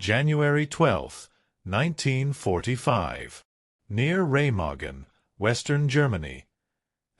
January 12, 1945. Near Remagen, Western Germany.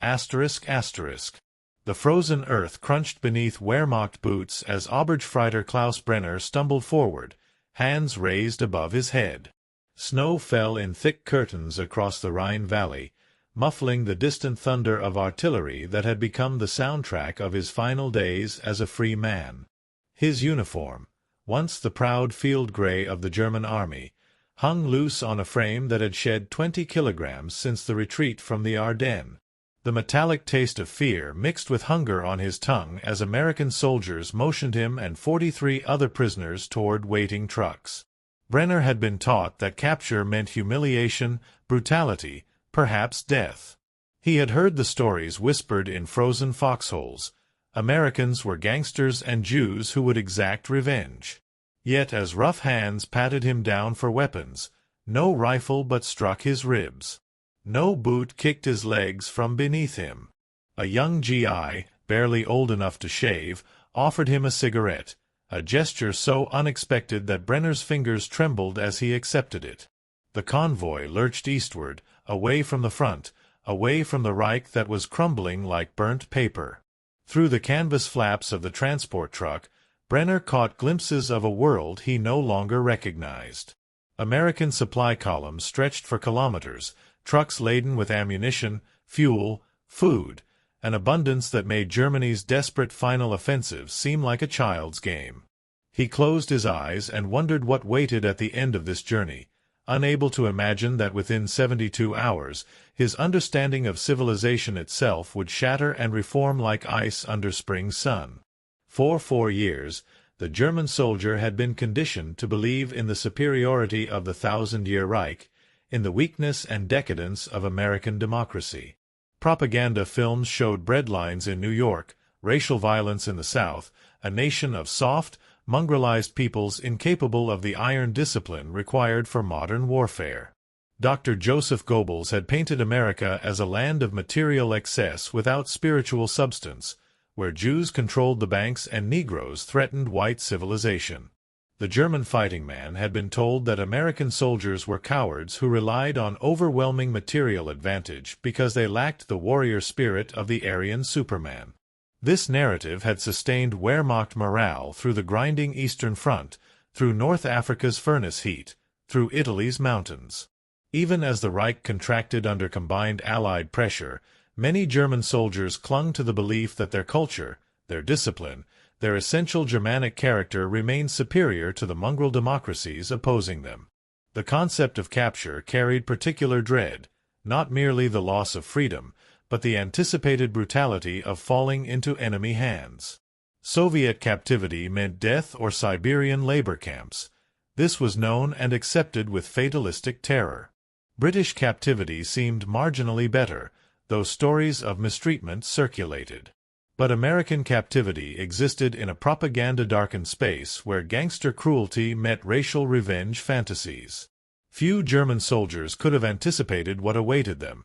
****. The frozen earth crunched beneath Wehrmacht boots as Obergefreiter Klaus Brenner stumbled forward, hands raised above his head. Snow fell in thick curtains across the Rhine valley, muffling the distant thunder of artillery that had become the soundtrack of his final days as a free man. His uniform, once the proud field gray of the German army, hung loose on a frame that had shed 20 kilograms since the retreat from the Ardennes. The metallic taste of fear mixed with hunger on his tongue as American soldiers motioned him and 43 other prisoners toward waiting trucks. Brenner had been taught that capture meant humiliation, brutality, perhaps death. He had heard the stories whispered in frozen foxholes. Americans were gangsters and Jews who would exact revenge. Yet as rough hands patted him down for weapons, no rifle but struck his ribs. No boot kicked his legs from beneath him. A young GI, barely old enough to shave, offered him a cigarette, a gesture so unexpected that Brenner's fingers trembled as he accepted it. The convoy lurched eastward, away from the front, away from the Reich that was crumbling like burnt paper. Through the canvas flaps of the transport truck, Brenner caught glimpses of a world he no longer recognized. American supply columns stretched for kilometers, trucks laden with ammunition, fuel, food, an abundance that made Germany's desperate final offensive seem like a child's game. He closed his eyes and wondered what waited at the end of this journey, unable to imagine that within 72 hours his understanding of civilization itself would shatter and reform like ice under spring sun. For 4 years, the German soldier had been conditioned to believe in the superiority of the thousand-year Reich, in the weakness and decadence of American democracy. Propaganda films showed breadlines in New York, racial violence in the South, a nation of soft, mongrelized peoples incapable of the iron discipline required for modern warfare. Dr. Joseph Goebbels had painted America as a land of material excess without spiritual substance, where Jews controlled the banks and Negroes threatened white civilization. The German fighting man had been told that American soldiers were cowards who relied on overwhelming material advantage because they lacked the warrior spirit of the Aryan Superman. This narrative had sustained Wehrmacht morale through the grinding Eastern Front, through North Africa's furnace heat, through Italy's mountains. Even as the Reich contracted under combined Allied pressure, many German soldiers clung to the belief that their culture, their discipline, their essential Germanic character remained superior to the mongrel democracies opposing them. The concept of capture carried particular dread, not merely the loss of freedom, but the anticipated brutality of falling into enemy hands. Soviet captivity meant death or Siberian labor camps. This was known and accepted with fatalistic terror. British captivity seemed marginally better, though stories of mistreatment circulated. But American captivity existed in a propaganda-darkened space where gangster cruelty met racial revenge fantasies. Few German soldiers could have anticipated what awaited them.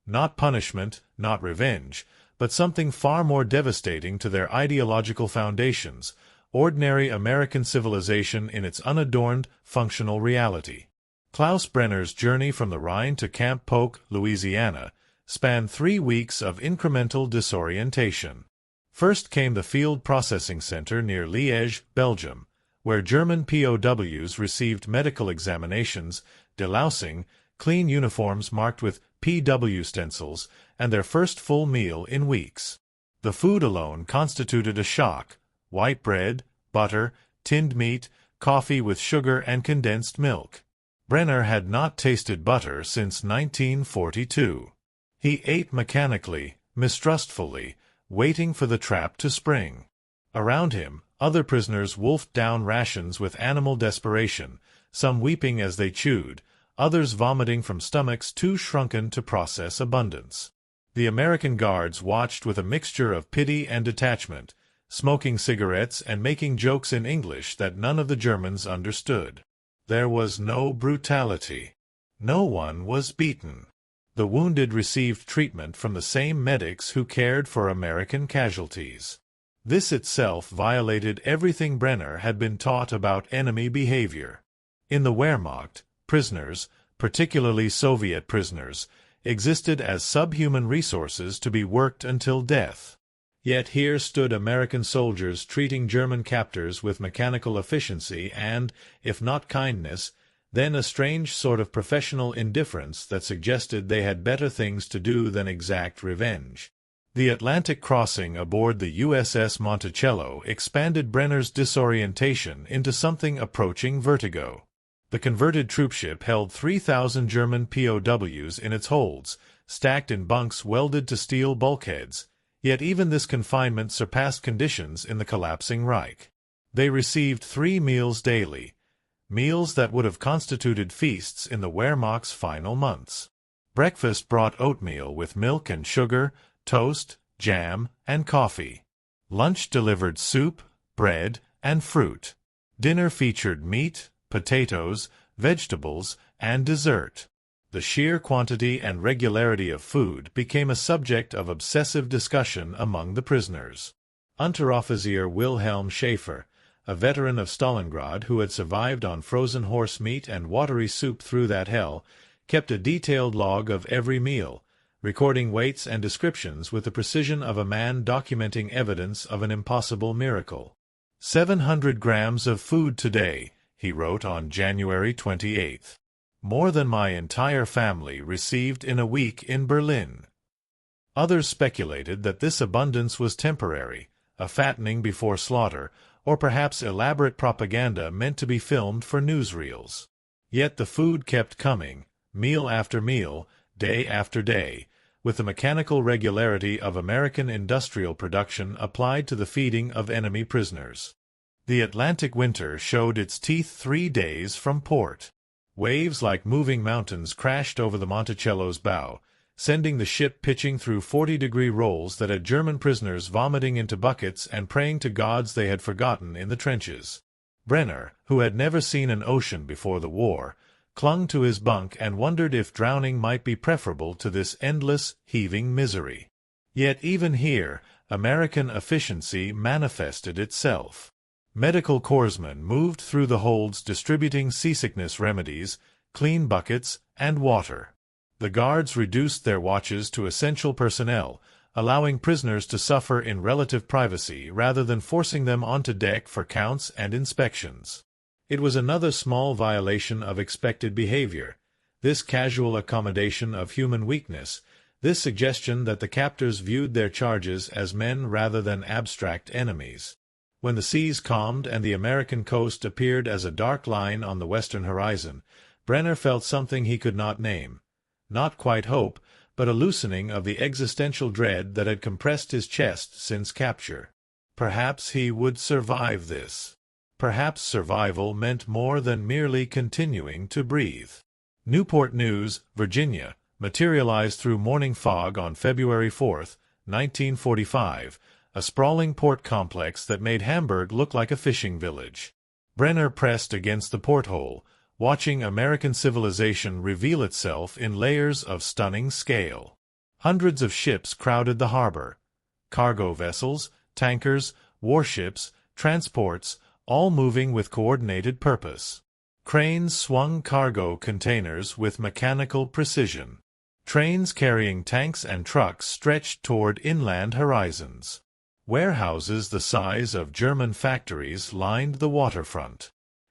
Not punishment, not revenge, but something far more devastating to their ideological foundations, ordinary American civilization in its unadorned, functional reality. Klaus Brenner's journey from the Rhine to Camp Polk, Louisiana, spanned 3 weeks of incremental disorientation. First came the Field Processing Center near Liège, Belgium, where German POWs received medical examinations, delousing, clean uniforms marked with PW stencils, and their first full meal in weeks. The food alone constituted a shock: white bread, butter, tinned meat, coffee with sugar and condensed milk. Brenner had not tasted butter since 1942. He ate mechanically, mistrustfully, waiting for the trap to spring. Around him, other prisoners wolfed down rations with animal desperation, some weeping as they chewed, others vomiting from stomachs too shrunken to process abundance. The American guards watched with a mixture of pity and detachment, smoking cigarettes and making jokes in English that none of the Germans understood. There was no brutality. No one was beaten. The wounded received treatment from the same medics who cared for American casualties. This itself violated everything Brenner had been taught about enemy behavior. In the Wehrmacht, prisoners, particularly Soviet prisoners, existed as subhuman resources to be worked until death. Yet here stood American soldiers treating German captors with mechanical efficiency and, if not kindness, then a strange sort of professional indifference that suggested they had better things to do than exact revenge. The Atlantic crossing aboard the USS Monticello expanded Brenner's disorientation into something approaching vertigo. The converted troopship held 3,000 German POWs in its holds, stacked in bunks welded to steel bulkheads, yet even this confinement surpassed conditions in the collapsing Reich. They received 3 meals daily, meals that would have constituted feasts in the Wehrmacht's final months. Breakfast brought oatmeal with milk and sugar, toast, jam, and coffee. Lunch delivered soup, bread, and fruit. Dinner featured meat, potatoes, vegetables, and dessert. The sheer quantity and regularity of food became a subject of obsessive discussion among the prisoners. Unteroffizier Wilhelm Schaefer, a veteran of Stalingrad who had survived on frozen horse meat and watery soup through that hell, kept a detailed log of every meal, recording weights and descriptions with the precision of a man documenting evidence of an impossible miracle. 700 grams of food today, he wrote on January 28. More than my entire family received in a week in Berlin. Others speculated that this abundance was temporary, a fattening before slaughter, or perhaps elaborate propaganda meant to be filmed for newsreels. Yet the food kept coming, meal after meal, day after day, with the mechanical regularity of American industrial production applied to the feeding of enemy prisoners. The Atlantic winter showed its teeth 3 days from port. Waves like moving mountains crashed over the Monticello's bow, sending the ship pitching through 40-degree rolls that had German prisoners vomiting into buckets and praying to gods they had forgotten in the trenches. Brenner, who had never seen an ocean before the war, clung to his bunk and wondered if drowning might be preferable to this endless, heaving misery. Yet even here, American efficiency manifested itself. Medical corpsmen moved through the holds distributing seasickness remedies, clean buckets, and water. The guards reduced their watches to essential personnel, allowing prisoners to suffer in relative privacy rather than forcing them onto deck for counts and inspections. It was another small violation of expected behavior, this casual accommodation of human weakness, this suggestion that the captors viewed their charges as men rather than abstract enemies. When the seas calmed and the American coast appeared as a dark line on the western horizon, Brenner felt something he could not name. Not quite hope, but a loosening of the existential dread that had compressed his chest since capture. Perhaps he would survive this. Perhaps survival meant more than merely continuing to breathe. Newport News, Virginia, materialized through morning fog on February 4, 1945, a sprawling port complex that made Hamburg look like a fishing village. Brenner pressed against the porthole, watching American civilization reveal itself in layers of stunning scale. Hundreds of ships crowded the harbor. Cargo vessels, tankers, warships, transports, all moving with coordinated purpose. Cranes swung cargo containers with mechanical precision. Trains carrying tanks and trucks stretched toward inland horizons. Warehouses the size of German factories lined the waterfront.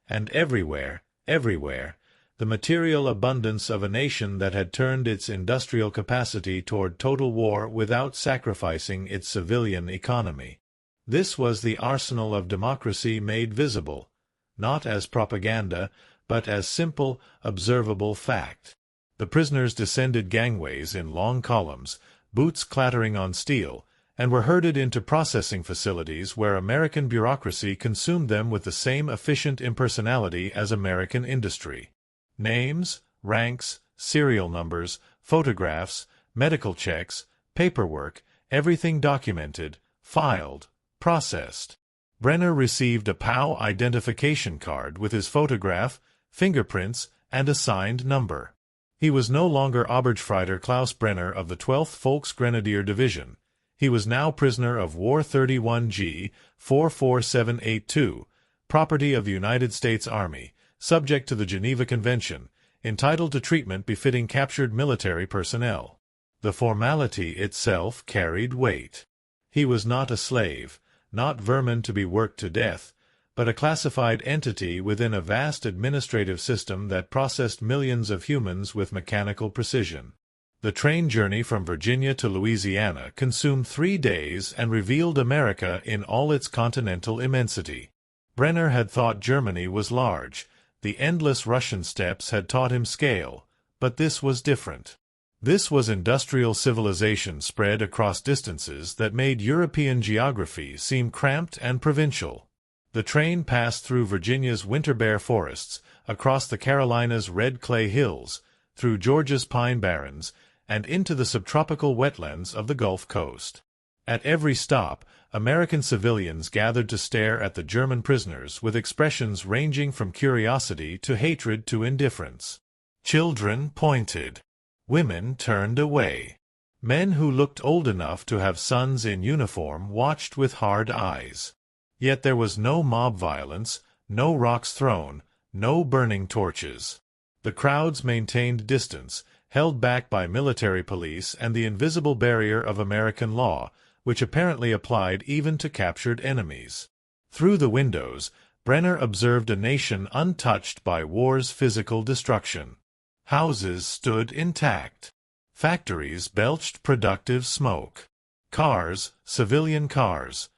And everywhere, the material abundance of a nation that had turned its industrial capacity toward total war without sacrificing its civilian economy. This was the arsenal of democracy made visible, not as propaganda, but as simple, observable fact. The prisoners descended gangways in long columns, boots clattering on steel, and were herded into processing facilities where American bureaucracy consumed them with the same efficient impersonality as American industry. Names, ranks, serial numbers, photographs, medical checks, paperwork, everything documented, filed, processed. Brenner received a POW identification card with his photograph, fingerprints, and assigned number. He was no longer Obergefreiter Klaus Brenner of the 12th Volksgrenadier Division. He was now prisoner of war 31G 44782, property of the United States Army, subject to the Geneva Convention, entitled to treatment befitting captured military personnel. The formality itself carried weight. He was not a slave, not vermin to be worked to death, but a classified entity within a vast administrative system that processed millions of humans with mechanical precision. The train journey from Virginia to Louisiana consumed 3 days and revealed America in all its continental immensity. Brenner had thought Germany was large. The endless Russian steppes had taught him scale, but this was different. This was industrial civilization spread across distances that made European geography seem cramped and provincial. The train passed through Virginia's winter bare forests, across the Carolinas' red clay hills, through Georgia's pine barrens, and into the subtropical wetlands of the Gulf Coast. At every stop, American civilians gathered to stare at the German prisoners with expressions ranging from curiosity to hatred to indifference. Children pointed. Women turned away. Men who looked old enough to have sons in uniform watched with hard eyes. Yet there was no mob violence, no rocks thrown, no burning torches. The crowds maintained distance, held back by military police and the invisible barrier of American law, which apparently applied even to captured enemies. Through the windows, Brenner observed a nation untouched by war's physical destruction. Houses stood intact. Factories belched productive smoke. Cars, civilian cars,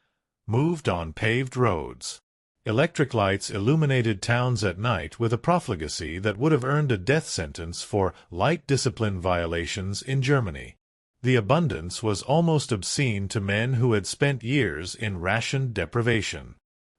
moved on paved roads. Electric lights illuminated towns at night with a profligacy that would have earned a death sentence for light discipline violations in Germany. The abundance was almost obscene to men who had spent years in rationed deprivation.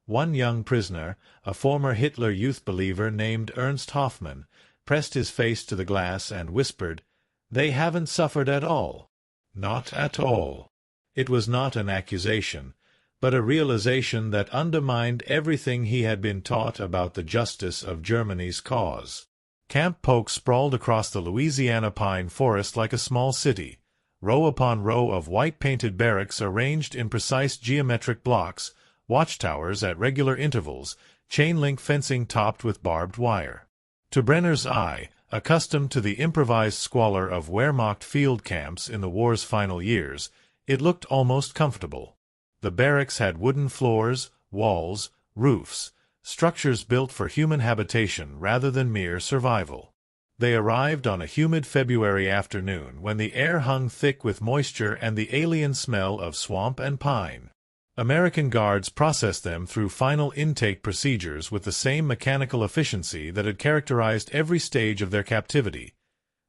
One young prisoner, a former Hitler Youth believer named Ernst Hoffmann, pressed his face to the glass and whispered, "They haven't suffered at all." Not at all. It was not an accusation, but a realization that undermined everything he had been taught about the justice of Germany's cause. Camp Polk sprawled across the Louisiana pine forest like a small city, row upon row of white-painted barracks arranged in precise geometric blocks, watchtowers at regular intervals, chain-link fencing topped with barbed wire. To Brenner's eye, accustomed to the improvised squalor of Wehrmacht field camps in the war's final years, it looked almost comfortable. The barracks had wooden floors, walls, roofs, structures built for human habitation rather than mere survival. They arrived on a humid February afternoon when the air hung thick with moisture and the alien smell of swamp and pine. American guards processed them through final intake procedures with the same mechanical efficiency that had characterized every stage of their captivity.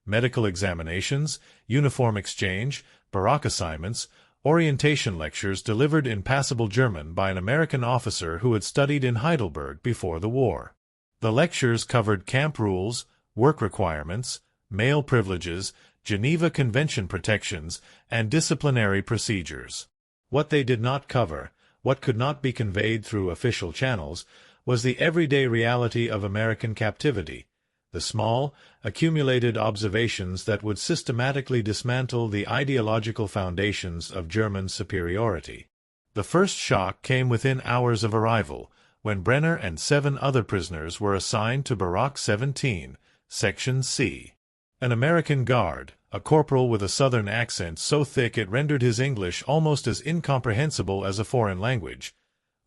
Medical examinations, uniform exchange, barack assignments, orientation lectures delivered in passable German by an American officer who had studied in Heidelberg before the war. The lectures covered camp rules, work requirements, male privileges, Geneva Convention protections, and disciplinary procedures. What they did not cover, what could not be conveyed through official channels, was the everyday reality of American captivity, the small, accumulated observations that would systematically dismantle the ideological foundations of German superiority. The first shock came within hours of arrival, when Brenner and 7 other prisoners were assigned to Barack 17, Section C. An American guard, a corporal with a Southern accent so thick it rendered his English almost as incomprehensible as a foreign language,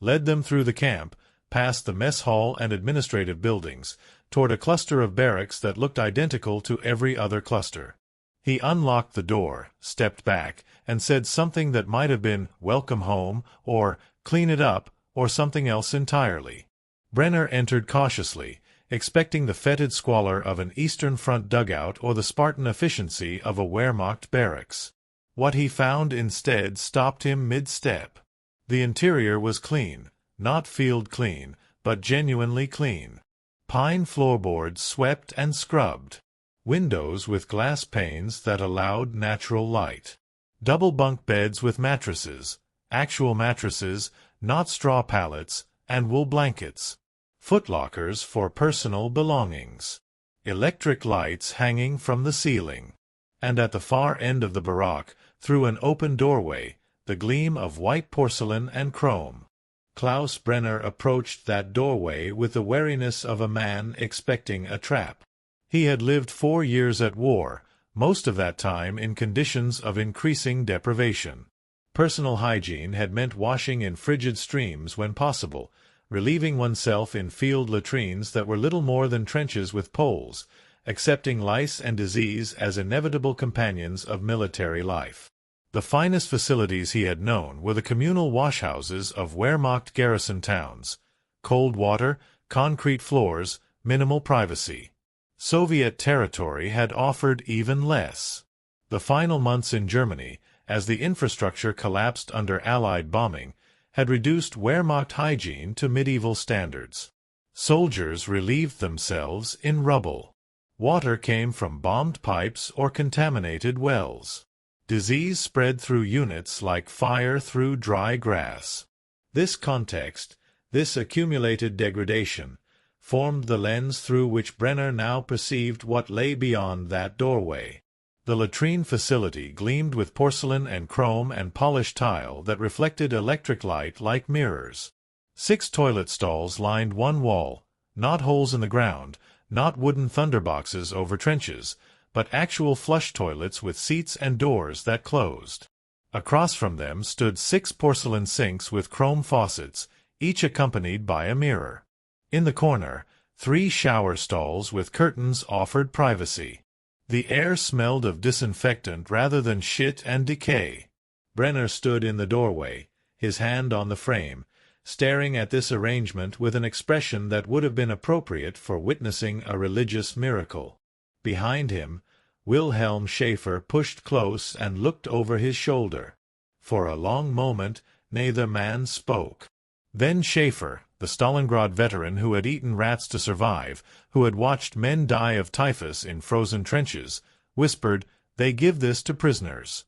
led them through the camp, past the mess hall and administrative buildings, toward a cluster of barracks that looked identical to every other cluster. He unlocked the door, stepped back, and said something that might have been "Welcome home," or "Clean it up," or something else entirely. Brenner entered cautiously, expecting the fetid squalor of an Eastern Front dugout or the Spartan efficiency of a Wehrmacht barracks. What he found instead stopped him mid-step. The interior was clean, not field clean, but genuinely clean. Pine floorboards swept and scrubbed. Windows with glass panes that allowed natural light. Double bunk beds with mattresses, actual mattresses, not straw pallets, and wool blankets. Footlockers for personal belongings. Electric lights hanging from the ceiling. And at the far end of the barack, through an open doorway, the gleam of white porcelain and chrome. Klaus Brenner approached that doorway with the wariness of a man expecting a trap. He had lived 4 years at war, most of that time in conditions of increasing deprivation. Personal hygiene had meant washing in frigid streams when possible, relieving oneself in field latrines that were little more than trenches with poles, accepting lice and disease as inevitable companions of military life. The finest facilities he had known were the communal washhouses of Wehrmacht garrison towns. Cold water, concrete floors, minimal privacy. Soviet territory had offered even less. The final months in Germany, as the infrastructure collapsed under Allied bombing, had reduced Wehrmacht hygiene to medieval standards. Soldiers relieved themselves in rubble. Water came from bombed pipes or contaminated wells. Disease spread through units like fire through dry grass. This context, this accumulated degradation, formed the lens through which Brenner now perceived what lay beyond that doorway. The latrine facility gleamed with porcelain and chrome and polished tile that reflected electric light like mirrors. 6 toilet stalls lined one wall, not holes in the ground, not wooden thunderboxes over trenches, but actual flush toilets with seats and doors that closed. Across from them stood 6 porcelain sinks with chrome faucets, each accompanied by a mirror. In the corner, 3 shower stalls with curtains offered privacy. The air smelled of disinfectant rather than shit and decay. Brenner stood in the doorway, his hand on the frame, staring at this arrangement with an expression that would have been appropriate for witnessing a religious miracle. Behind him, Wilhelm Schaefer pushed close and looked over his shoulder. For a long moment, neither man spoke. Then Schaefer, the Stalingrad veteran who had eaten rats to survive, who had watched men die of typhus in frozen trenches, whispered, "They give this to prisoners."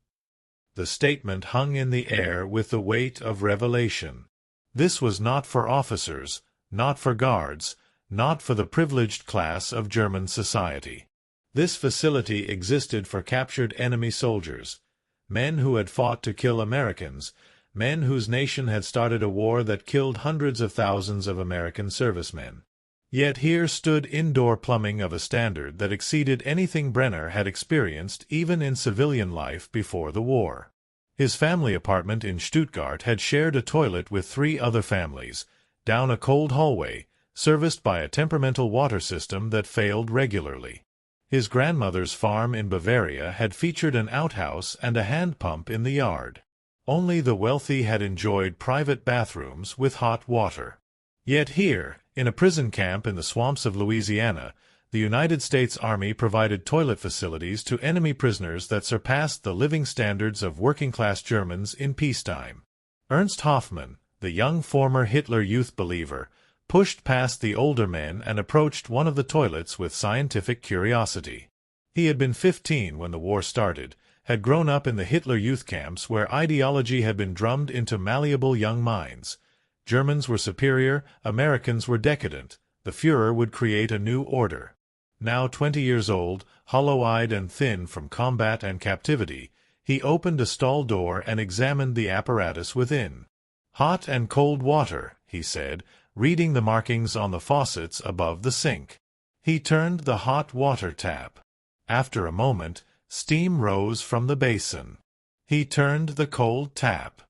The statement hung in the air with the weight of revelation. This was not for officers, not for guards, not for the privileged class of German society. This facility existed for captured enemy soldiers, men who had fought to kill Americans, men whose nation had started a war that killed hundreds of thousands of American servicemen. Yet here stood indoor plumbing of a standard that exceeded anything Brenner had experienced even in civilian life before the war. His family apartment in Stuttgart had shared a toilet with 3 other families, down a cold hallway, serviced by a temperamental water system that failed regularly. His grandmother's farm in Bavaria had featured an outhouse and a hand pump in the yard. Only the wealthy had enjoyed private bathrooms with hot water. Yet here, in a prison camp in the swamps of Louisiana, the United States Army provided toilet facilities to enemy prisoners that surpassed the living standards of working-class Germans in peacetime. Ernst Hoffmann, the young former Hitler Youth believer, pushed past the older men and approached one of the toilets with scientific curiosity. He had been 15 when the war started, had grown up in the Hitler Youth camps where ideology had been drummed into malleable young minds. Germans were superior, Americans were decadent, the Führer would create a new order. Now 20 years old, hollow-eyed and thin from combat and captivity, he opened a stall door and examined the apparatus within. "Hot and cold water," he said, reading the markings on the faucets above the sink. He turned the hot water tap. After a moment, steam rose from the basin. He turned the cold tap.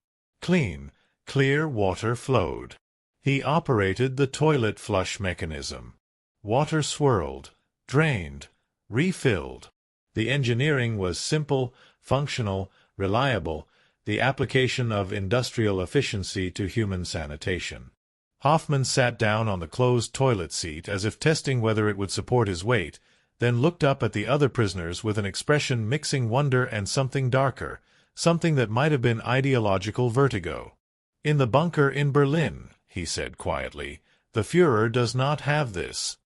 Clean, clear water flowed. He operated the toilet flush mechanism. Water swirled, drained, refilled. The engineering was simple, functional, reliable, the application of industrial efficiency to human sanitation. Hoffmann sat down on the closed toilet seat as if testing whether it would support his weight, then looked up at the other prisoners with an expression mixing wonder and something darker, something that might have been ideological vertigo. "In the bunker in Berlin," he said quietly, "the Führer does not have this."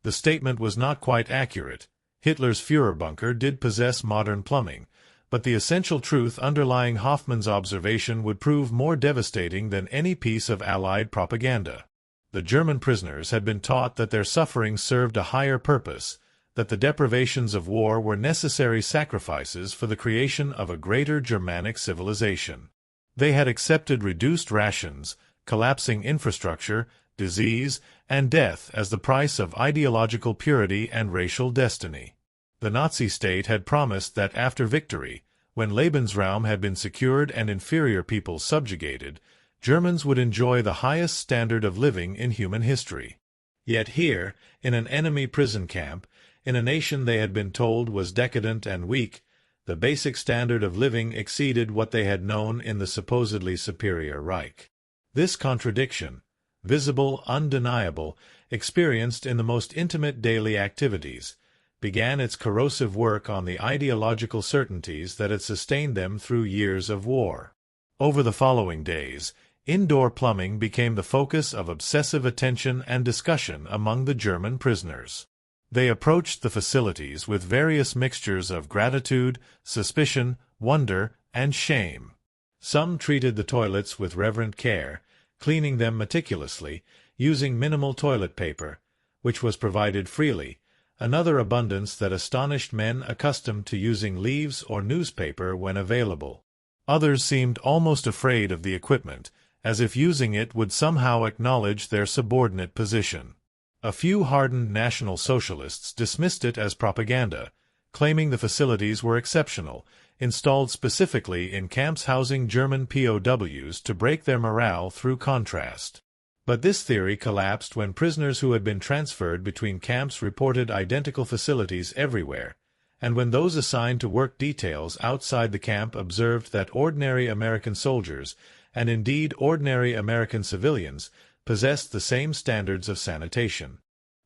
The statement was not quite accurate. Hitler's Führer bunker did possess modern plumbing, but the essential truth underlying Hoffmann's observation would prove more devastating than any piece of Allied propaganda. The German prisoners had been taught that their suffering served a higher purpose, that the deprivations of war were necessary sacrifices for the creation of a greater Germanic civilization. They had accepted reduced rations, collapsing infrastructure, disease, and death as the price of ideological purity and racial destiny. The Nazi state had promised that after victory, when Lebensraum had been secured and inferior peoples subjugated, Germans would enjoy the highest standard of living in human history. Yet here, in an enemy prison camp, in a nation they had been told was decadent and weak, the basic standard of living exceeded what they had known in the supposedly superior Reich. This contradiction, visible, undeniable, experienced in the most intimate daily activities, began its corrosive work on the ideological certainties that had sustained them through years of war. Over the following days, indoor plumbing became the focus of obsessive attention and discussion among the German prisoners. They approached the facilities with various mixtures of gratitude, suspicion, wonder, and shame. Some treated the toilets with reverent care, cleaning them meticulously, using minimal toilet paper, which was provided freely, another abundance that astonished men accustomed to using leaves or newspaper when available. Others seemed almost afraid of the equipment, as if using it would somehow acknowledge their subordinate position. A few hardened National Socialists dismissed it as propaganda, claiming the facilities were exceptional, installed specifically in camps housing German POWs to break their morale through contrast. But this theory collapsed when prisoners who had been transferred between camps reported identical facilities everywhere, and when those assigned to work details outside the camp observed that ordinary American soldiers, and indeed ordinary American civilians, possessed the same standards of sanitation.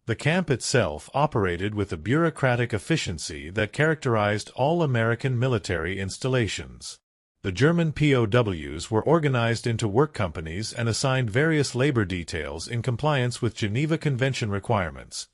The camp itself operated with the bureaucratic efficiency that characterized all American military installations. The German POWs were organized into work companies and assigned various labor details in compliance with Geneva Convention requirements.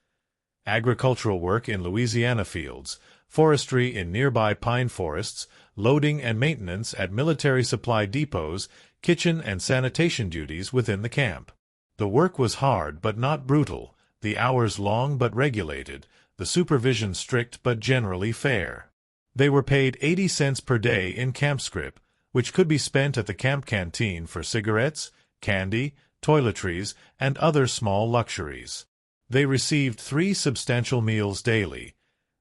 Agricultural work in Louisiana fields, forestry in nearby pine forests, loading and maintenance at military supply depots, kitchen and sanitation duties within the camp. The work was hard but not brutal, the hours long but regulated, the supervision strict but generally fair. They were paid 80 cents per day in camp scrip, which could be spent at the camp canteen for cigarettes, candy, toiletries, and other small luxuries. They received 3 substantial meals daily,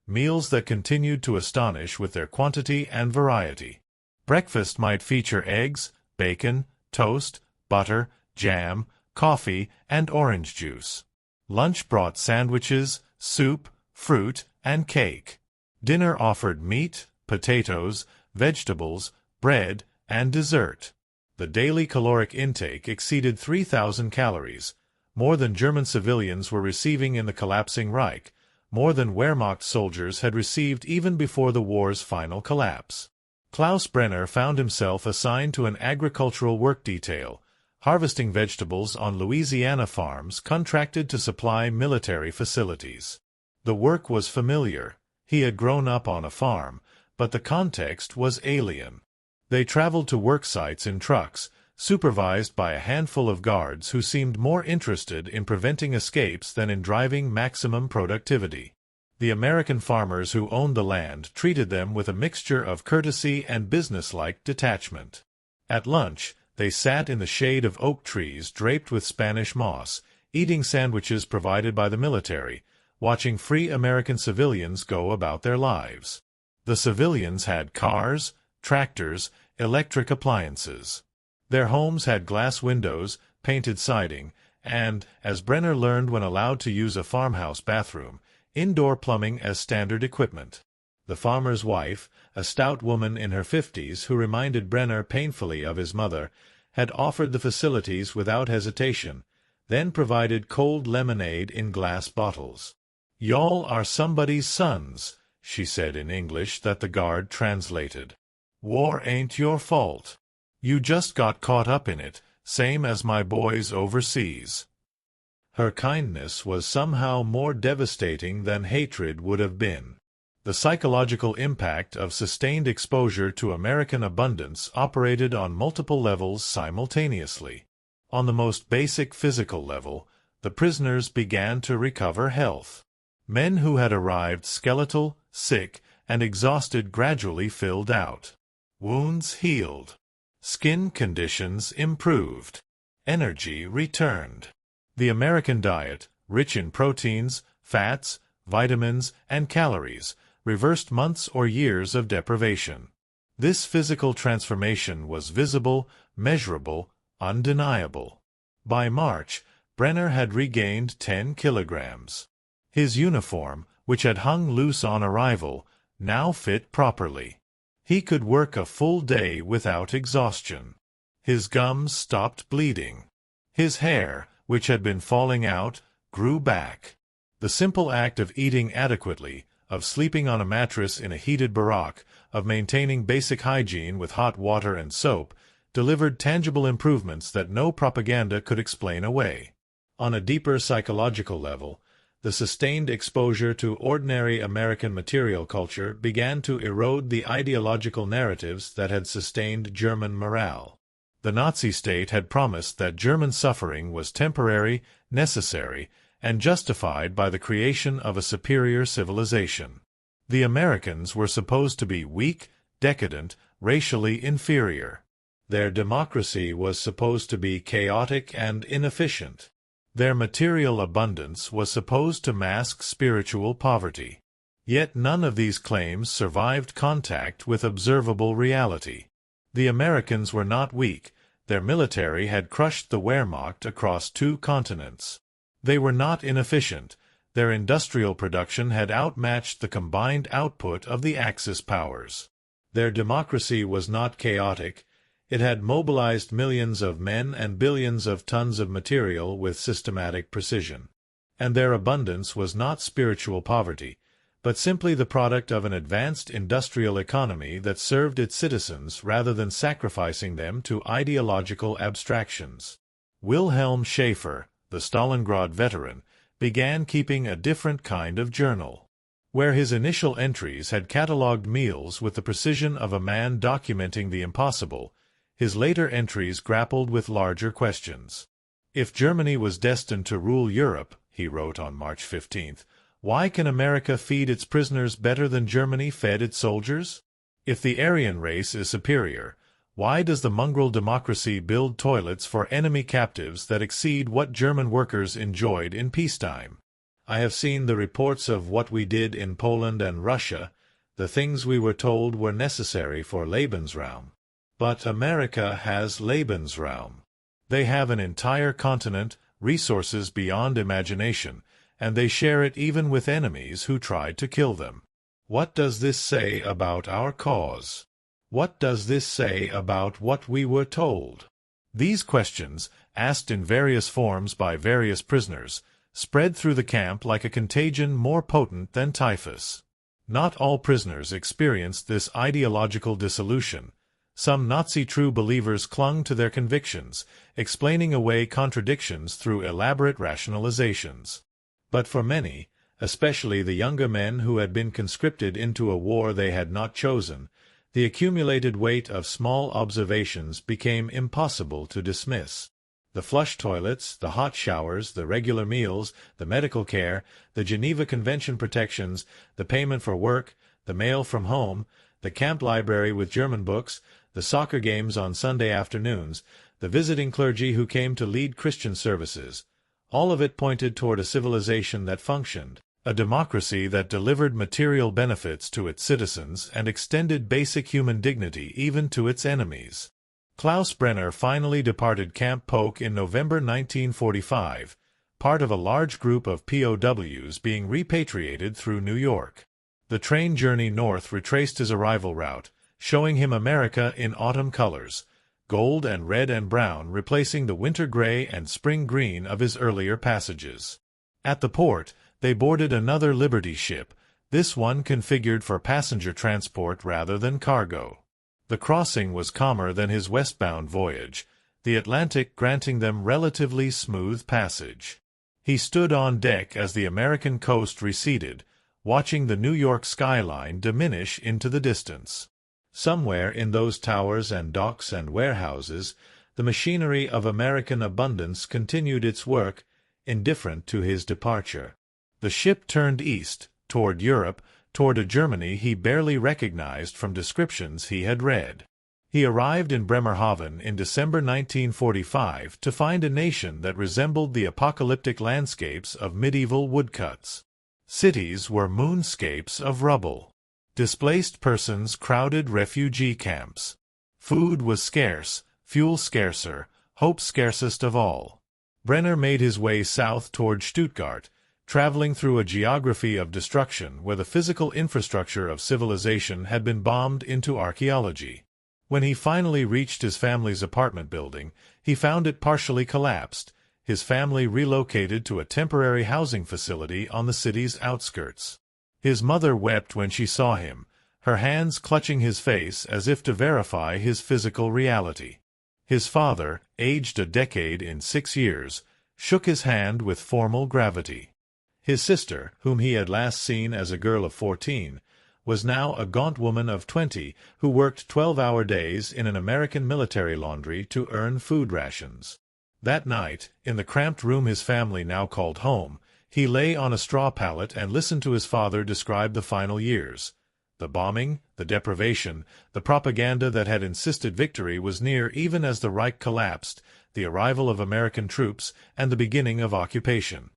meals that continued to astonish with their quantity and variety. Breakfast might feature eggs, bacon, toast, butter, jam, coffee, and orange juice. Lunch brought sandwiches, soup, fruit, and cake. Dinner offered meat, potatoes, vegetables, bread, and dessert. The daily caloric intake exceeded 3,000 calories, more than German civilians were receiving in the collapsing Reich, more than Wehrmacht soldiers had received even before the war's final collapse. Klaus Brenner found himself assigned to an agricultural work detail, harvesting vegetables on Louisiana farms contracted to supply military facilities. The work was familiar. He had grown up on a farm, but the context was alien. They traveled to work sites in trucks, supervised by a handful of guards who seemed more interested in preventing escapes than in driving maximum productivity. The American farmers who owned the land treated them with a mixture of courtesy and businesslike detachment. At lunch, they sat in the shade of oak trees draped with Spanish moss, eating sandwiches provided by the military, watching free American civilians go about their lives. The civilians had cars, tractors, electric appliances. Their homes had glass windows, painted siding, and, as Brenner learned when allowed to use a farmhouse bathroom, indoor plumbing as standard equipment. The farmer's wife, a stout woman in her 50s who reminded Brenner painfully of his mother, had offered the facilities without hesitation, then provided cold lemonade in glass bottles. "Y'all are somebody's sons," she said in English that the guard translated. "War ain't your fault. You just got caught up in it, same as my boys overseas." Her kindness was somehow more devastating than hatred would have been. The psychological impact of sustained exposure to American abundance operated on multiple levels simultaneously. On the most basic physical level, the prisoners began to recover health. Men who had arrived skeletal, sick, and exhausted gradually filled out. Wounds healed. Skin conditions improved. Energy returned. The American diet, rich in proteins, fats, vitamins, and calories, reversed months or years of deprivation. This physical transformation was visible, measurable, undeniable. By March, Brenner had regained 10 kilograms. His uniform, which had hung loose on arrival, now fit properly. He could work a full day without exhaustion. His gums stopped bleeding. His hair, which had been falling out, grew back. The simple act of eating adequately, of sleeping on a mattress in a heated barack, of maintaining basic hygiene with hot water and soap, delivered tangible improvements that no propaganda could explain away. On a deeper psychological level, the sustained exposure to ordinary American material culture began to erode the ideological narratives that had sustained German morale. The Nazi state had promised that German suffering was temporary, necessary, and justified by the creation of a superior civilization. The Americans were supposed to be weak, decadent, racially inferior. Their democracy was supposed to be chaotic and inefficient. Their material abundance was supposed to mask spiritual poverty. Yet none of these claims survived contact with observable reality. The Americans were not weak. Their military had crushed the Wehrmacht across 2 continents. They were not inefficient. Their industrial production had outmatched the combined output of the Axis powers. Their democracy was not chaotic. It had mobilized millions of men and billions of tons of material with systematic precision. And their abundance was not spiritual poverty, but simply the product of an advanced industrial economy that served its citizens rather than sacrificing them to ideological abstractions. Wilhelm Schaefer, the Stalingrad veteran, began keeping a different kind of journal. Where his initial entries had catalogued meals with the precision of a man documenting the impossible, his later entries grappled with larger questions. If Germany was destined to rule Europe, he wrote on March 15, why can America feed its prisoners better than Germany fed its soldiers? If the Aryan race is superior, why does the mongrel democracy build toilets for enemy captives that exceed what German workers enjoyed in peacetime? I have seen the reports of what we did in Poland and Russia, the things we were told were necessary for Lebensraum. But America has Lebensraum. They have an entire continent, resources beyond imagination, and they share it even with enemies who tried to kill them. What does this say about our cause? What does this say about what we were told? These questions, asked in various forms by various prisoners, spread through the camp like a contagion more potent than typhus. Not all prisoners experienced this ideological dissolution. Some Nazi true believers clung to their convictions, explaining away contradictions through elaborate rationalizations. But for many, especially the younger men who had been conscripted into a war they had not chosen, the accumulated weight of small observations became impossible to dismiss. The flush toilets, the hot showers, the regular meals, the medical care, the Geneva Convention protections, the payment for work, the mail from home, the camp library with German books, the soccer games on Sunday afternoons, the visiting clergy who came to lead Christian services, all of it pointed toward a civilization that functioned, a democracy that delivered material benefits to its citizens and extended basic human dignity even to its enemies. Klaus Brenner finally departed Camp Polk in November 1945, part of a large group of POWs being repatriated through New York. The train journey north retraced his arrival route, showing him America in autumn colors, gold and red and brown replacing the winter gray and spring green of his earlier passages. At the port, they boarded another Liberty ship, this one configured for passenger transport rather than cargo. The crossing was calmer than his westbound voyage, the Atlantic granting them relatively smooth passage. He stood on deck as the American coast receded, watching the New York skyline diminish into the distance. Somewhere in those towers and docks and warehouses, the machinery of American abundance continued its work, indifferent to his departure. The ship turned east, toward Europe, toward a Germany he barely recognized from descriptions he had read. He arrived in Bremerhaven in December 1945 to find a nation that resembled the apocalyptic landscapes of medieval woodcuts. Cities were moonscapes of rubble. Displaced persons crowded refugee camps. Food was scarce, fuel scarcer, hope scarcest of all. Brenner made his way south toward Stuttgart, traveling through a geography of destruction where the physical infrastructure of civilization had been bombed into archaeology. When he finally reached his family's apartment building, he found it partially collapsed, his family relocated to a temporary housing facility on the city's outskirts. His mother wept when she saw him, her hands clutching his face as if to verify his physical reality. His father, aged a decade in 6 years, shook his hand with formal gravity. His sister, whom he had last seen as a girl of 14, was now a gaunt woman of 20 who worked 12-hour days in an American military laundry to earn food rations. That night, in the cramped room his family now called home, he lay on a straw pallet and listened to his father describe the final years. The bombing, the deprivation, the propaganda that had insisted victory was near even as the Reich collapsed, the arrival of American troops, and the beginning of occupation.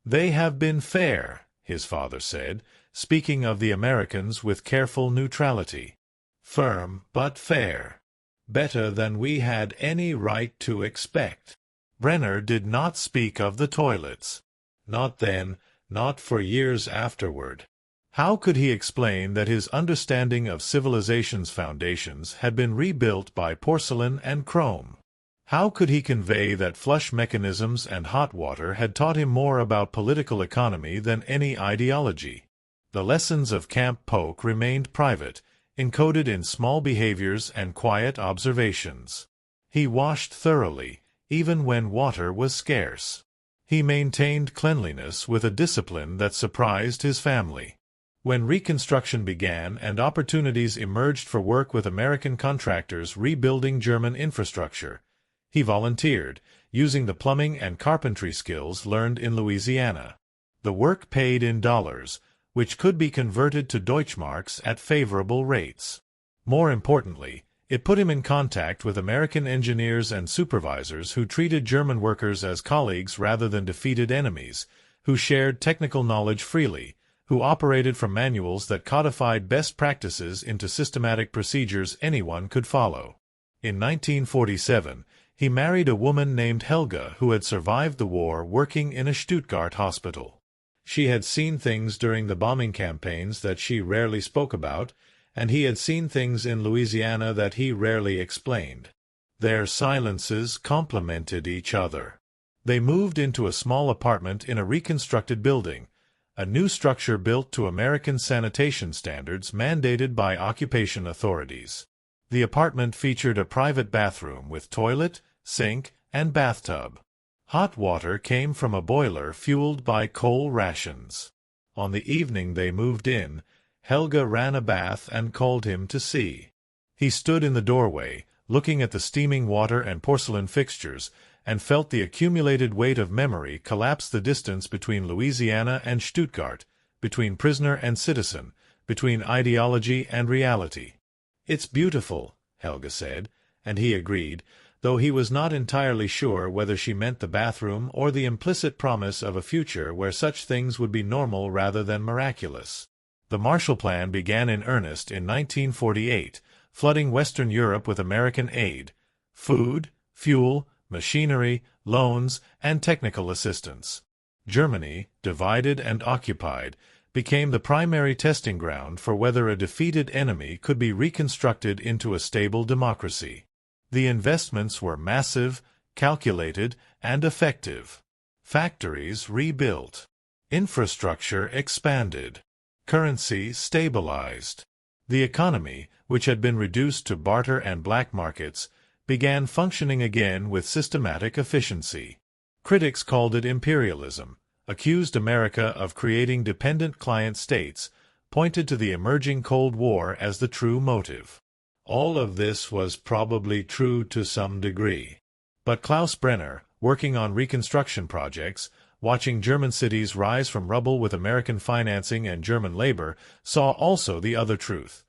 "They have been fair," his father said, speaking of the Americans with careful neutrality. "Firm, but fair. Better than we had any right to expect." Brenner did not speak of the toilets. Not then, not for years afterward. How could he explain that his understanding of civilization's foundations had been rebuilt by porcelain and chrome? How could he convey that flush mechanisms and hot water had taught him more about political economy than any ideology? The lessons of Camp Polk remained private, encoded in small behaviors and quiet observations. He washed thoroughly, even when water was scarce. He maintained cleanliness with a discipline that surprised his family. When Reconstruction began and opportunities emerged for work with American contractors rebuilding German infrastructure, he volunteered, using the plumbing and carpentry skills learned in Louisiana. The work paid in dollars, which could be converted to Deutschmarks at favorable rates. More importantly, it put him in contact with American engineers and supervisors who treated German workers as colleagues rather than defeated enemies, who shared technical knowledge freely, who operated from manuals that codified best practices into systematic procedures anyone could follow. In 1947, he married a woman named Helga who had survived the war working in a Stuttgart hospital. She had seen things during the bombing campaigns that she rarely spoke about, and he had seen things in Louisiana that he rarely explained. Their silences complemented each other. They moved into a small apartment in a reconstructed building, a new structure built to American sanitation standards mandated by occupation authorities. The apartment featured a private bathroom with toilet, sink, and bathtub. Hot water came from a boiler fueled by coal rations. On the evening they moved in, Helga ran a bath and called him to see. He stood in the doorway, looking at the steaming water and porcelain fixtures, and felt the accumulated weight of memory collapse the distance between Louisiana and Stuttgart, between prisoner and citizen, between ideology and reality. "It's beautiful," Helga said, and he agreed, though he was not entirely sure whether she meant the bathroom or the implicit promise of a future where such things would be normal rather than miraculous. The Marshall Plan began in earnest in 1948, flooding Western Europe with American aid, food, fuel, machinery, loans, and technical assistance. Germany, divided and occupied, became the primary testing ground for whether a defeated enemy could be reconstructed into a stable democracy. The investments were massive, calculated, and effective. Factories rebuilt. Infrastructure expanded. Currency stabilized. The economy, which had been reduced to barter and black markets, began functioning again with systematic efficiency. Critics called it imperialism, accused America of creating dependent client states, pointed to the emerging Cold War as the true motive. All of this was probably true to some degree. But Klaus Brenner, working on reconstruction projects, watching German cities rise from rubble with American financing and German labor, saw also the other truth,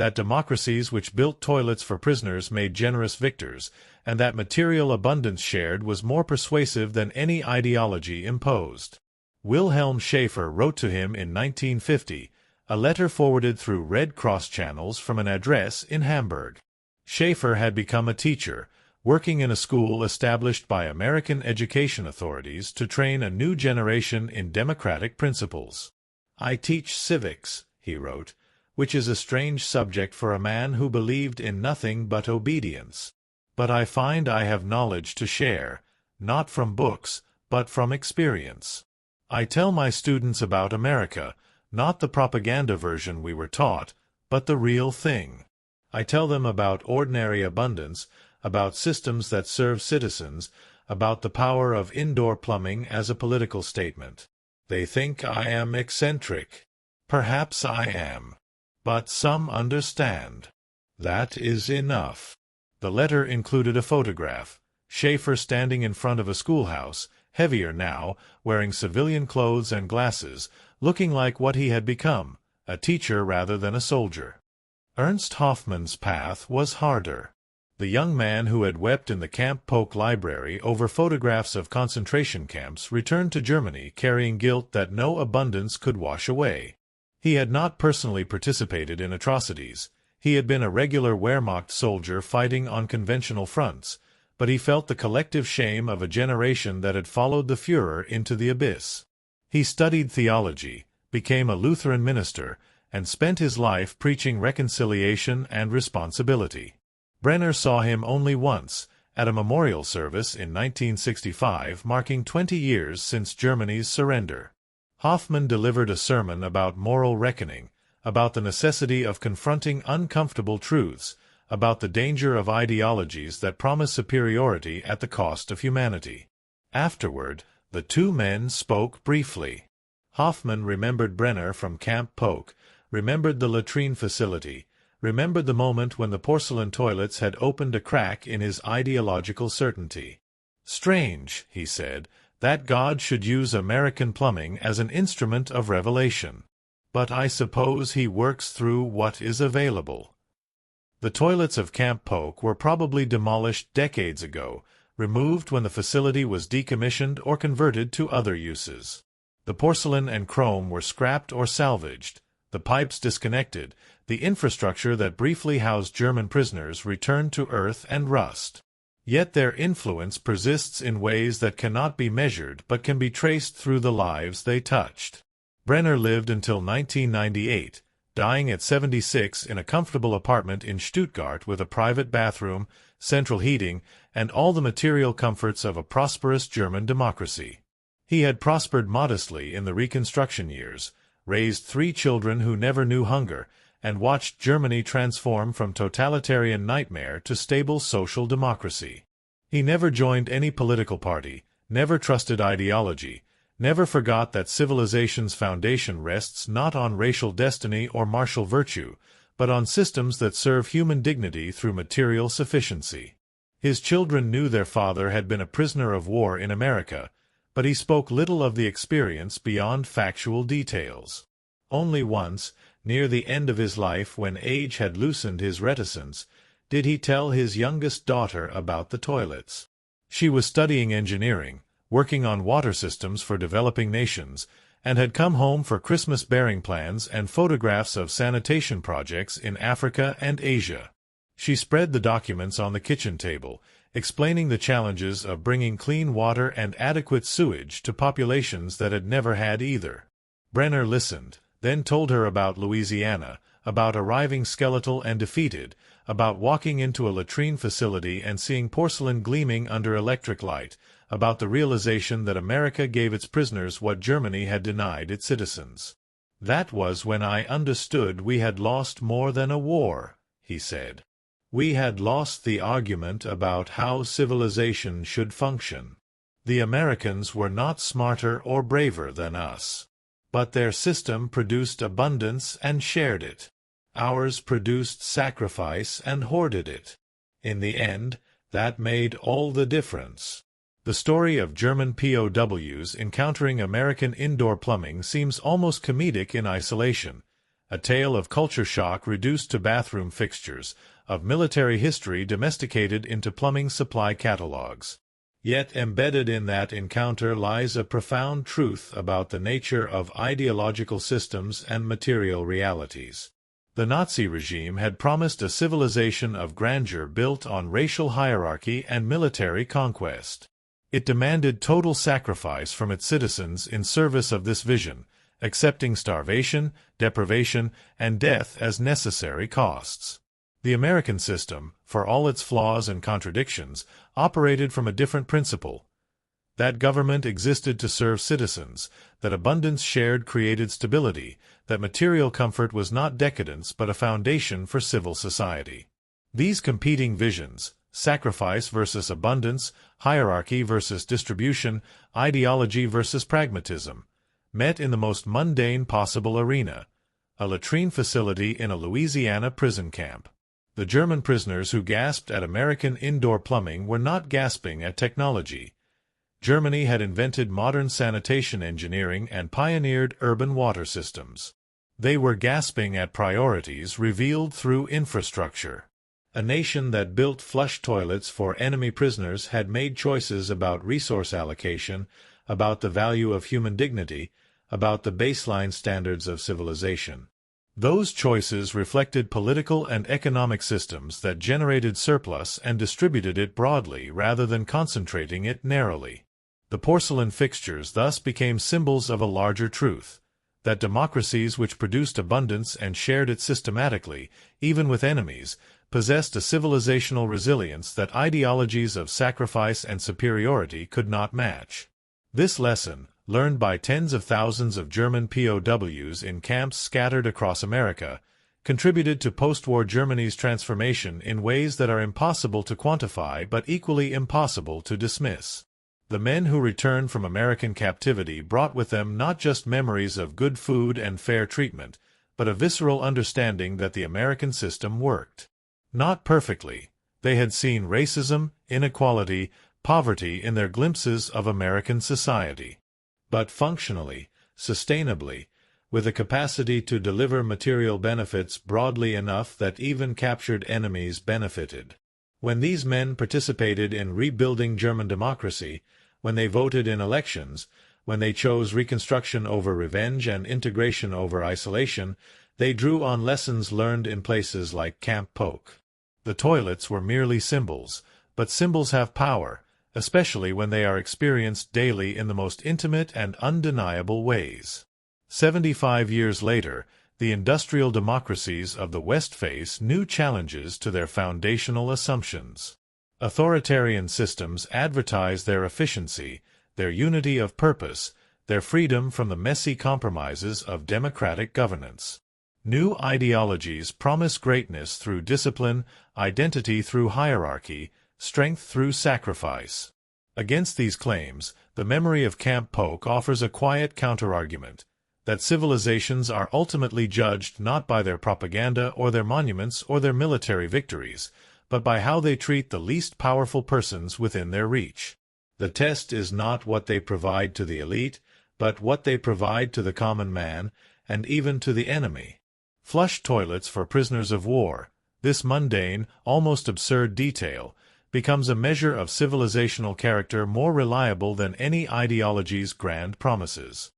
that democracies which built toilets for prisoners made generous victors, and that material abundance shared was more persuasive than any ideology imposed. Wilhelm Schaefer wrote to him in 1950, a letter forwarded through Red Cross channels from an address in Hamburg. Schaefer had become a teacher, working in a school established by American education authorities to train a new generation in democratic principles. "I teach civics," he wrote, "which is a strange subject for a man who believed in nothing but obedience. But I find I have knowledge to share, not from books, but from experience. I tell my students about America, not the propaganda version we were taught, but the real thing. I tell them about ordinary abundance, about systems that serve citizens, about the power of indoor plumbing as a political statement. They think I am eccentric. Perhaps I am. But some understand. That is enough." The letter included a photograph, Schaefer standing in front of a schoolhouse, heavier now, wearing civilian clothes and glasses, looking like what he had become, a teacher rather than a soldier. Ernst Hoffmann's path was harder. The young man who had wept in the Camp Polk library over photographs of concentration camps returned to Germany carrying guilt that no abundance could wash away. He had not personally participated in atrocities. He had been a regular Wehrmacht soldier fighting on conventional fronts, but he felt the collective shame of a generation that had followed the Führer into the abyss. He studied theology, became a Lutheran minister, and spent his life preaching reconciliation and responsibility. Brenner saw him only once, at a memorial service in 1965 marking 20 years since Germany's surrender. Hoffmann delivered a sermon about moral reckoning, about the necessity of confronting uncomfortable truths, about the danger of ideologies that promise superiority at the cost of humanity. Afterward, the two men spoke briefly. Hoffmann remembered Brenner from Camp Polk, remembered the latrine facility, remembered the moment when the porcelain toilets had opened a crack in his ideological certainty. "Strange," he said, "that God should use American plumbing as an instrument of revelation. But I suppose he works through what is available." The toilets of Camp Polk were probably demolished decades ago, removed when the facility was decommissioned or converted to other uses. The porcelain and chrome were scrapped or salvaged, the pipes disconnected, the infrastructure that briefly housed German prisoners returned to earth and rust. Yet their influence persists in ways that cannot be measured but can be traced through the lives they touched. Brenner lived until 1998, dying at 76 in a comfortable apartment in Stuttgart with a private bathroom, central heating, and all the material comforts of a prosperous German democracy. He had prospered modestly in the Reconstruction years, raised 3 children who never knew hunger, and watched Germany transform from totalitarian nightmare to stable social democracy. He never joined any political party, never trusted ideology, never forgot that civilization's foundation rests not on racial destiny or martial virtue, but on systems that serve human dignity through material sufficiency. His children knew their father had been a prisoner of war in America, but he spoke little of the experience beyond factual details. Only once, near the end of his life when age had loosened his reticence, did he tell his youngest daughter about the toilets. She was studying engineering, working on water systems for developing nations, and had come home for Christmas bearing plans and photographs of sanitation projects in Africa and Asia. She spread the documents on the kitchen table, explaining the challenges of bringing clean water and adequate sewage to populations that had never had either. Brenner listened, then told her about Louisiana, about arriving skeletal and defeated, about walking into a latrine facility and seeing porcelain gleaming under electric light, about the realization that America gave its prisoners what Germany had denied its citizens. "That was when I understood we had lost more than a war," he said. "We had lost the argument about how civilization should function. The Americans were not smarter or braver than us. But their system produced abundance and shared it. Ours produced sacrifice and hoarded it. In the end, that made all the difference." The story of German POWs encountering American indoor plumbing seems almost comedic in isolation, a tale of culture shock reduced to bathroom fixtures, of military history domesticated into plumbing supply catalogs. Yet embedded in that encounter lies a profound truth about the nature of ideological systems and material realities. The Nazi regime had promised a civilization of grandeur built on racial hierarchy and military conquest. It demanded total sacrifice from its citizens in service of this vision, accepting starvation, deprivation, and death as necessary costs. The American system, for all its flaws and contradictions, operated from a different principle. That government existed to serve citizens, that abundance shared created stability, that material comfort was not decadence but a foundation for civil society. These competing visions, sacrifice versus abundance, hierarchy versus distribution, ideology versus pragmatism, met in the most mundane possible arena, a latrine facility in a Louisiana prison camp. The German prisoners who gasped at American indoor plumbing were not gasping at technology. Germany had invented modern sanitation engineering and pioneered urban water systems. They were gasping at priorities revealed through infrastructure. A nation that built flush toilets for enemy prisoners had made choices about resource allocation, about the value of human dignity, about the baseline standards of civilization. Those choices reflected political and economic systems that generated surplus and distributed it broadly rather than concentrating it narrowly. The porcelain fixtures thus became symbols of a larger truth, that democracies which produced abundance and shared it systematically, even with enemies, possessed a civilizational resilience that ideologies of sacrifice and superiority could not match. This lesson, learned by tens of thousands of German POWs in camps scattered across America, contributed to post-war Germany's transformation in ways that are impossible to quantify but equally impossible to dismiss. The men who returned from American captivity brought with them not just memories of good food and fair treatment, but a visceral understanding that the American system worked. Not perfectly. They had seen racism, inequality, poverty in their glimpses of American society. But functionally, sustainably, with a capacity to deliver material benefits broadly enough that even captured enemies benefited. When these men participated in rebuilding German democracy, when they voted in elections, when they chose reconstruction over revenge and integration over isolation, they drew on lessons learned in places like Camp Polk. The toilets were merely symbols, but symbols have power, especially when they are experienced daily in the most intimate and undeniable ways. 75 years later, the industrial democracies of the West face new challenges to their foundational assumptions. Authoritarian systems advertise their efficiency, their unity of purpose, their freedom from the messy compromises of democratic governance. New ideologies promise greatness through discipline, identity through hierarchy, strength through sacrifice. Against these claims, the memory of Camp Polk offers a quiet counterargument, that civilizations are ultimately judged not by their propaganda or their monuments or their military victories, but by how they treat the least powerful persons within their reach. The test is not what they provide to the elite, but what they provide to the common man, and even to the enemy. Flush toilets for prisoners of war, this mundane, almost absurd detail, becomes a measure of civilizational character more reliable than any ideology's grand promises.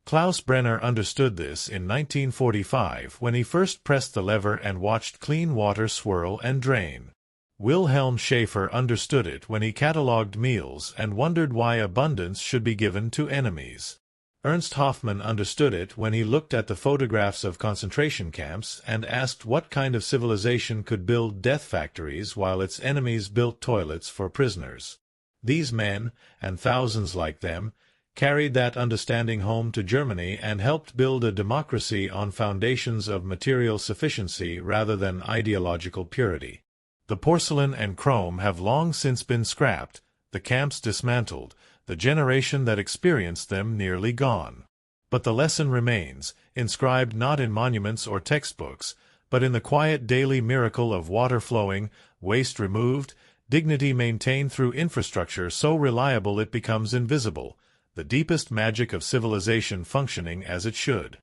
Klaus Brenner understood this in 1945 when he first pressed the lever and watched clean water swirl and drain. Wilhelm Schaefer understood it when he catalogued meals and wondered why abundance should be given to enemies. Ernst Hoffmann understood it when he looked at the photographs of concentration camps and asked what kind of civilization could build death factories while its enemies built toilets for prisoners. These men, and thousands like them, carried that understanding home to Germany and helped build a democracy on foundations of material sufficiency rather than ideological purity. The porcelain and chrome have long since been scrapped, the camps dismantled, the generation that experienced them nearly gone. But the lesson remains, inscribed not in monuments or textbooks, but in the quiet daily miracle of water flowing, waste removed, dignity maintained through infrastructure so reliable it becomes invisible, the deepest magic of civilization functioning as it should.